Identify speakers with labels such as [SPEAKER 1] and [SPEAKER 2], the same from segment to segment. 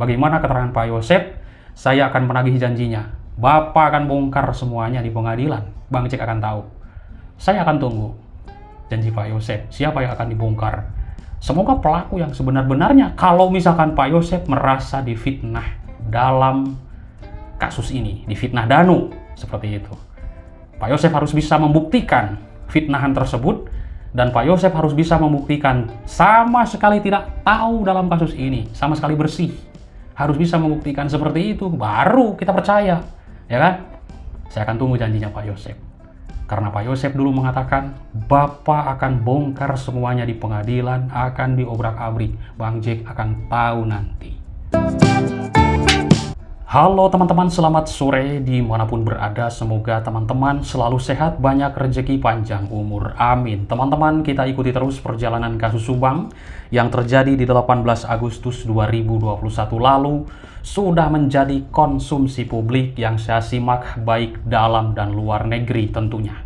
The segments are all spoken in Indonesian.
[SPEAKER 1] Bagaimana keterangan Pak Yosep? Saya akan menagih janjinya. Bapak akan bongkar semuanya di pengadilan. Bang Jack akan tahu. Saya akan tunggu janji Pak Yosep. Siapa yang akan dibongkar? Semoga pelaku yang sebenar-benarnya, kalau misalkan Pak Yosep merasa difitnah dalam kasus ini, difitnah Danu, seperti itu. Pak Yosep harus bisa membuktikan fitnahan tersebut, dan Pak Yosep harus bisa membuktikan sama sekali tidak tahu dalam kasus ini, sama sekali bersih. Harus bisa membuktikan seperti itu, baru kita percaya, ya kan? Saya akan tunggu janjinya Pak Yosep. Karena Pak Yosep dulu mengatakan, Bapak akan bongkar semuanya di pengadilan, akan diobrak-abrik. Bang Jack akan tahu nanti. Halo teman-teman, selamat sore dimanapun berada. Semoga teman-teman selalu sehat, banyak rezeki, panjang umur. Amin. Teman-teman, kita ikuti terus perjalanan kasus Subang yang terjadi di 18 Agustus 2021 lalu. Sudah menjadi konsumsi publik yang saya simak baik dalam dan luar negeri tentunya.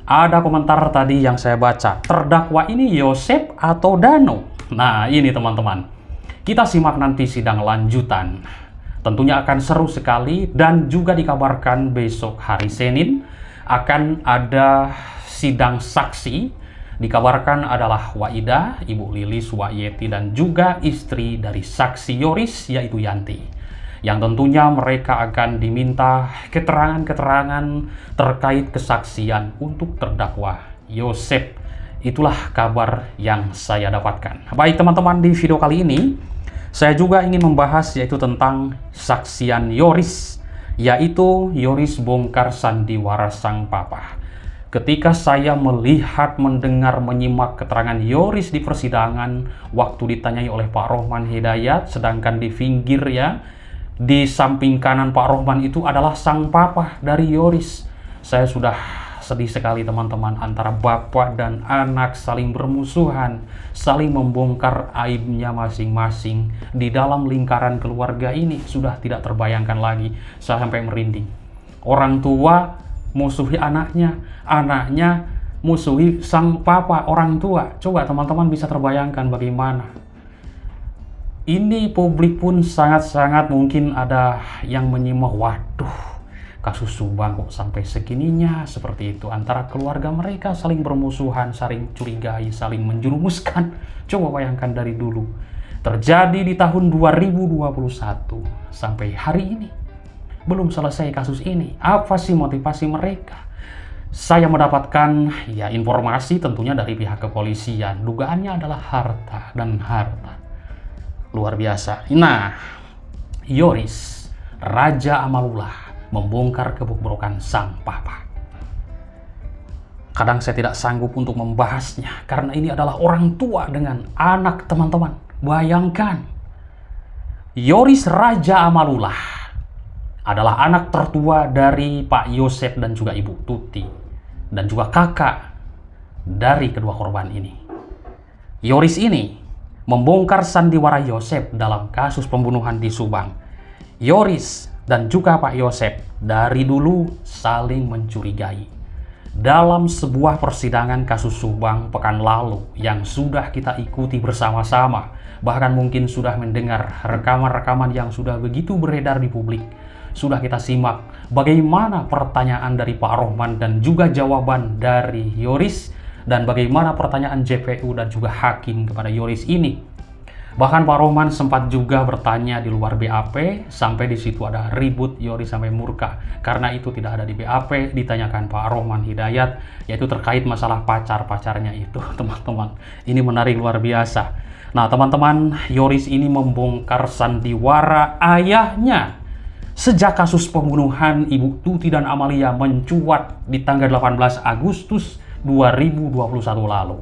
[SPEAKER 1] Ada komentar tadi yang saya baca, terdakwa ini Yosep atau Danu? Nah ini teman-teman, kita simak nanti sidang lanjutan. Tentunya akan seru sekali, dan juga dikabarkan besok hari Senin akan ada sidang saksi. Dikabarkan adalah Waida, Ibu Lilis Wahyeti, dan juga istri dari saksi Yoris, yaitu Yanti. Yang tentunya mereka akan diminta keterangan-keterangan terkait kesaksian untuk terdakwa Yosep. Itulah kabar yang saya dapatkan. Baik teman-teman, di video kali ini saya juga ingin membahas yaitu tentang saksian Yoris, yaitu Yoris bongkar sandiwara sang papa. Ketika saya melihat, mendengar, menyimak keterangan Yoris di persidangan, waktu ditanyai oleh Pak Rohman Hidayat, sedangkan di pinggir ya, di samping kanan Pak Rohman itu adalah sang papa dari Yoris. Saya sudah sedih sekali teman-teman, antara bapak dan anak saling bermusuhan, saling membongkar aibnya masing-masing di dalam lingkaran keluarga ini. Sudah tidak terbayangkan lagi, saya sampai merinding. Orang tua musuhi anaknya, anaknya musuhi sang papa, orang tua. Coba teman-teman bisa terbayangkan bagaimana. Ini publik pun sangat-sangat mungkin ada yang menyimak, waduh, kasus Subang kok sampai segininya, seperti itu. Antara keluarga mereka saling bermusuhan, saling curigai, saling menjerumuskan. Coba bayangkan dari dulu. Terjadi di tahun 2021 sampai hari ini. Belum selesai kasus ini. Apa sih motivasi mereka? Saya mendapatkan ya informasi tentunya dari pihak kepolisian. Dugaannya adalah harta dan harta. Luar biasa. Nah, Yoris, Raja Amalullah, membongkar kebobrokan sang papa. Kadang saya tidak sanggup untuk membahasnya karena ini adalah orang tua dengan anak teman-teman. Bayangkan, Yoris Raja Amalullah adalah anak tertua dari Pak Yosep dan juga Ibu Tuti, dan juga kakak dari kedua korban ini. Yoris ini membongkar sandiwara Yosep dalam kasus pembunuhan di Subang. Yoris dan juga Pak Yosep dari dulu saling mencurigai. Dalam sebuah persidangan kasus Subang pekan lalu yang sudah kita ikuti bersama-sama, bahkan mungkin sudah mendengar rekaman-rekaman yang sudah begitu beredar di publik, sudah kita simak bagaimana pertanyaan dari Pak Rohman dan juga jawaban dari Yoris, dan bagaimana pertanyaan JPU dan juga hakim kepada Yoris ini. Bahkan Pak Rohman sempat juga bertanya di luar BAP, sampai di situ ada ribut, Yoris sampai murka karena itu tidak ada di BAP. Ditanyakan Pak Rohman Hidayat, yaitu terkait masalah pacar-pacarnya itu. Teman-teman, ini menarik luar biasa. Nah teman-teman, Yoris ini membongkar sandiwara ayahnya sejak kasus pembunuhan Ibu Tuti dan Amalia mencuat di tanggal 18 Agustus 2021 lalu.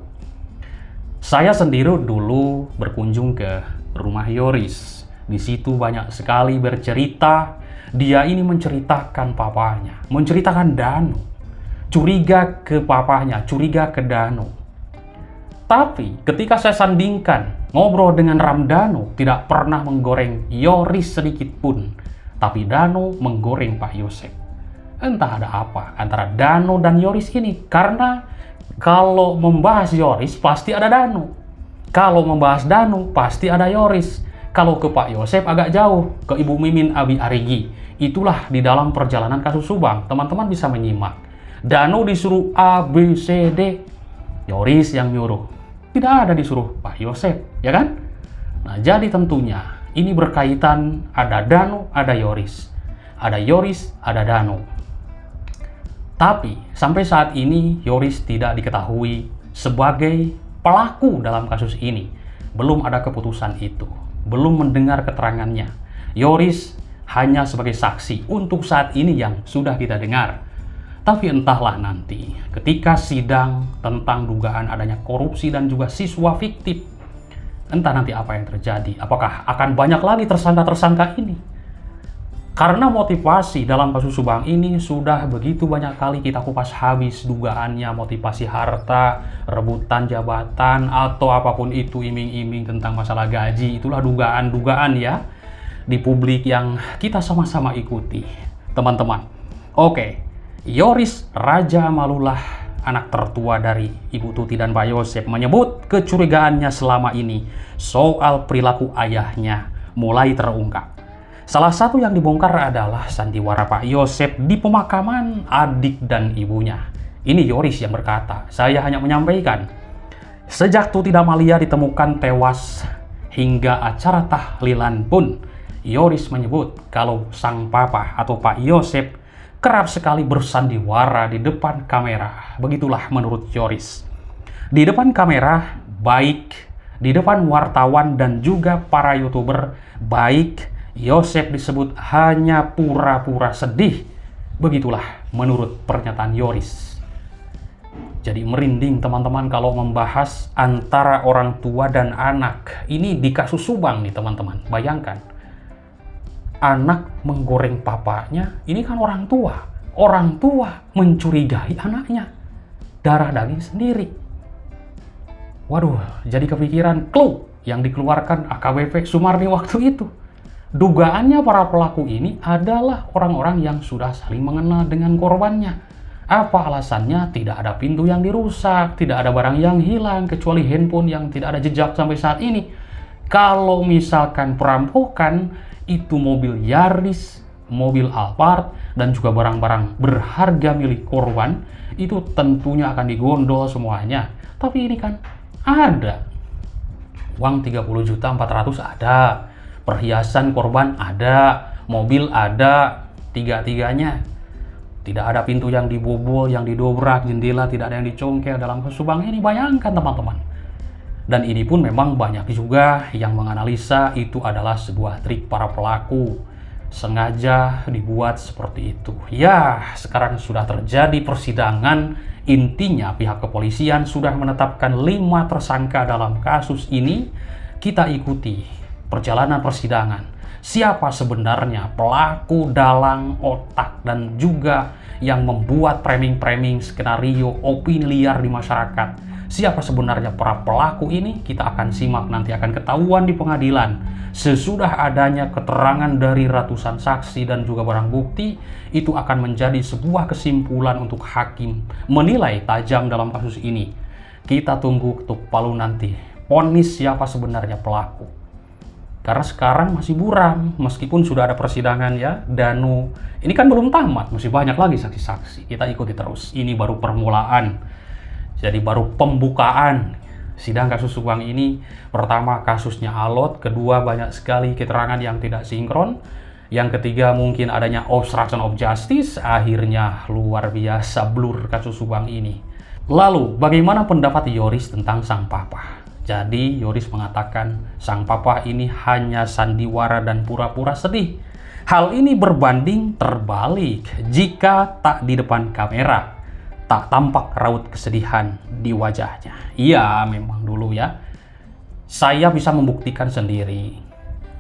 [SPEAKER 1] Saya sendiri dulu berkunjung ke rumah Yoris. Di situ banyak sekali bercerita. Dia ini menceritakan papanya, menceritakan Danu. Curiga ke papanya, curiga ke Danu. Tapi ketika saya sandingkan ngobrol dengan Ramdhanu, tidak pernah menggoreng Yoris sedikit pun. Tapi Danu menggoreng Pak Yosep. Entah ada apa antara Danu dan Yoris ini. Karena kalau membahas Yoris pasti ada Danu. Kalau membahas Danu pasti ada Yoris. Kalau ke Pak Yosep agak jauh, ke Ibu Mimin Abi Arigi. Itulah di dalam perjalanan kasus Subang. Teman-teman bisa menyimak. Dano disuruh A, B, C, D. Yoris yang nyuruh. Tidak ada disuruh Pak Yosep, ya kan? Nah, jadi tentunya ini berkaitan, ada Dano, ada Yoris. Ada Yoris, ada Dano. Tapi sampai saat ini Yoris tidak diketahui sebagai pelaku dalam kasus ini. Belum ada keputusan itu. Belum mendengar keterangannya. Yoris hanya sebagai saksi untuk saat ini yang sudah kita dengar. Tapi entahlah nanti ketika sidang tentang dugaan adanya korupsi dan juga siswa fiktif. Entah nanti apa yang terjadi. Apakah akan banyak lagi tersangka-tersangka ini? Karena motivasi dalam kasus Subang ini sudah begitu banyak kali kita kupas habis dugaannya, motivasi harta, rebutan jabatan, atau apapun itu, iming-iming tentang masalah gaji. Itulah dugaan-dugaan ya di publik yang kita sama-sama ikuti, teman-teman. Oke, Yoris Raja Amalulah, anak tertua dari Ibu Tuti dan Pak Yosep, menyebut kecurigaannya selama ini soal perilaku ayahnya mulai terungkap. Salah satu yang dibongkar adalah sandiwara Pak Yosep di pemakaman adik dan ibunya. Ini Yoris yang berkata, saya hanya menyampaikan, sejak Tuti dan Amalia ditemukan tewas hingga acara tahlilan pun, Yoris menyebut kalau sang papa atau Pak Yosep kerap sekali bersandiwara di depan kamera. Begitulah menurut Yoris. Di depan kamera, baik di depan wartawan dan juga para YouTuber, baik Yosep disebut hanya pura-pura sedih. Begitulah menurut pernyataan Yoris. Jadi merinding teman-teman kalau membahas antara orang tua dan anak. Ini di kasus Subang nih teman-teman. Bayangkan, anak menggoreng papanya, ini kan orang tua. Orang tua mencurigai anaknya. Darah daging sendiri. Waduh, jadi kepikiran clue yang dikeluarkan AKBP Sumarni waktu itu. Dugaannya para pelaku ini adalah orang-orang yang sudah saling mengenal dengan korbannya. Apa alasannya? Tidak ada pintu yang dirusak, tidak ada barang yang hilang, kecuali handphone yang tidak ada jejak sampai saat ini. Kalau misalkan perampokan, itu mobil Yaris, mobil Alphard, dan juga barang-barang berharga milik korban, itu tentunya akan digondol semuanya. Tapi ini kan ada. Uang 30.400.000 ada. Perhiasan korban ada. Mobil ada. Tiga-tiganya. Tidak ada pintu yang dibobol, yang didobrak, jendela tidak ada yang dicongkel dalam kasus Subang ini. Bayangkan teman-teman. Dan ini pun memang banyak juga yang menganalisa itu adalah sebuah trik para pelaku. Sengaja dibuat seperti itu. Ya, sekarang sudah terjadi persidangan. Intinya pihak kepolisian sudah menetapkan 5 tersangka dalam kasus ini. Kita ikuti perjalanan persidangan. Siapa sebenarnya pelaku dalang otak dan juga yang membuat framing-framing skenario opini liar di masyarakat. Siapa sebenarnya para pelaku ini? Kita akan simak, nanti akan ketahuan di pengadilan. Sesudah adanya keterangan dari ratusan saksi dan juga barang bukti, itu akan menjadi sebuah kesimpulan untuk hakim menilai tajam dalam kasus ini. Kita tunggu ketuk palu nanti, vonis siapa sebenarnya pelaku. Karena sekarang masih buram, meskipun sudah ada persidangan ya, Danu. Ini kan belum tamat, masih banyak lagi saksi-saksi. Kita ikuti terus, ini baru permulaan. Jadi baru pembukaan sidang kasus Subang ini. Pertama kasusnya alot, kedua banyak sekali keterangan yang tidak sinkron. Yang ketiga mungkin adanya obstruction of justice, akhirnya luar biasa blur kasus Subang ini. Lalu bagaimana pendapat Yoris tentang sang papa? Jadi Yoris mengatakan sang papa ini hanya sandiwara dan pura-pura sedih. Hal ini berbanding terbalik jika tak di depan kamera. Tak tampak raut kesedihan di wajahnya. Iya, memang dulu ya. Saya bisa membuktikan sendiri.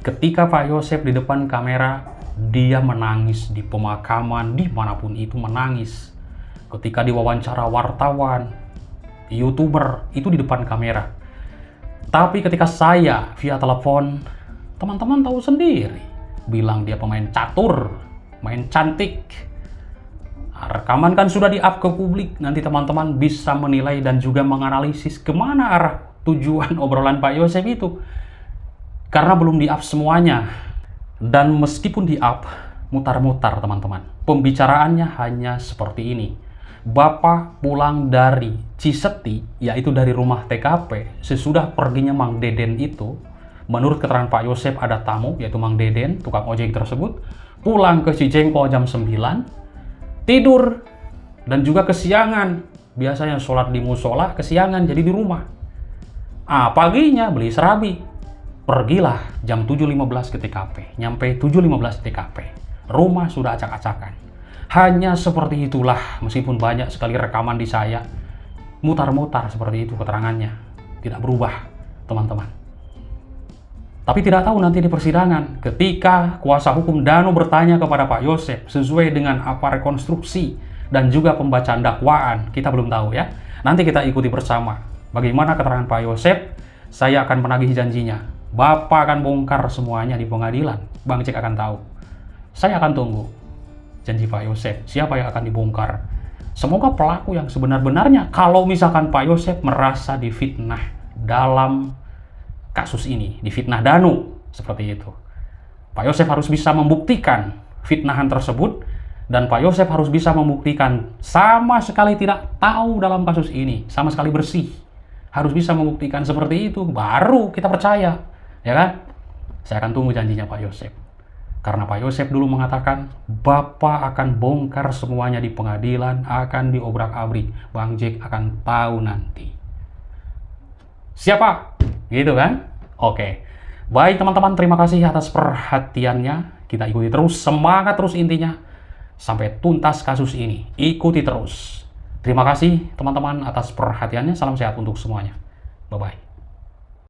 [SPEAKER 1] Ketika Pak Yosep di depan kamera, dia menangis di pemakaman, dimanapun itu menangis. Ketika diwawancara wartawan, YouTuber, itu di depan kamera. Tapi ketika saya via telepon, teman-teman tahu sendiri. Bilang dia pemain catur, main cantik. Rekaman kan sudah di-up ke publik, nanti teman-teman bisa menilai dan juga menganalisis kemana arah tujuan obrolan Pak Yosep itu. karena belum di-up semuanya. Dan meskipun di-up, mutar-mutar teman-teman. Pembicaraannya hanya seperti ini. Bapak pulang dari Ciseti, yaitu dari rumah TKP, sesudah perginya Mang Deden itu, menurut keterangan Pak Yosep ada tamu, yaitu Mang Deden, tukang ojek tersebut, pulang ke Cijengkol jam 9, tidur, dan juga kesiangan. Biasanya sholat di musola, kesiangan jadi di rumah. Paginya beli serabi. Pergilah jam 7.15 ke TKP, nyampe 7.15 TKP. Rumah sudah acak-acakan. Hanya seperti itulah, meskipun banyak sekali rekaman di saya, mutar-mutar seperti itu keterangannya. Tidak berubah, teman-teman. Tapi tidak tahu nanti di persidangan, ketika kuasa hukum Danu bertanya kepada Pak Yosep, sesuai dengan apa rekonstruksi dan juga pembacaan dakwaan, kita belum tahu ya. Nanti kita ikuti bersama bagaimana keterangan Pak Yosep. Saya akan menagih janjinya. Bapak akan bongkar semuanya di pengadilan. Bang Cek akan tahu. Saya akan tunggu janji Pak Yosep, siapa yang akan dibongkar. Semoga pelaku yang sebenar-benarnya, kalau misalkan Pak Yosep merasa difitnah dalam kasus ini, difitnah Danu, seperti itu. Pak Yosep harus bisa membuktikan fitnahan tersebut, dan Pak Yosep harus bisa membuktikan sama sekali tidak tahu dalam kasus ini, sama sekali bersih. Harus bisa membuktikan seperti itu, baru kita percaya, ya kan? Saya akan tunggu janjinya Pak Yosep. Karena Pak Yosep dulu mengatakan, Bapak akan bongkar semuanya di pengadilan, akan diobrak-abrik. Bang Jack akan tahu nanti. Siapa? Gitu kan? Oke. Baik teman-teman, terima kasih atas perhatiannya. Kita ikuti terus, semangat terus intinya. Sampai tuntas kasus ini. Ikuti terus. Terima kasih teman-teman atas perhatiannya. Salam sehat untuk semuanya. Bye-bye.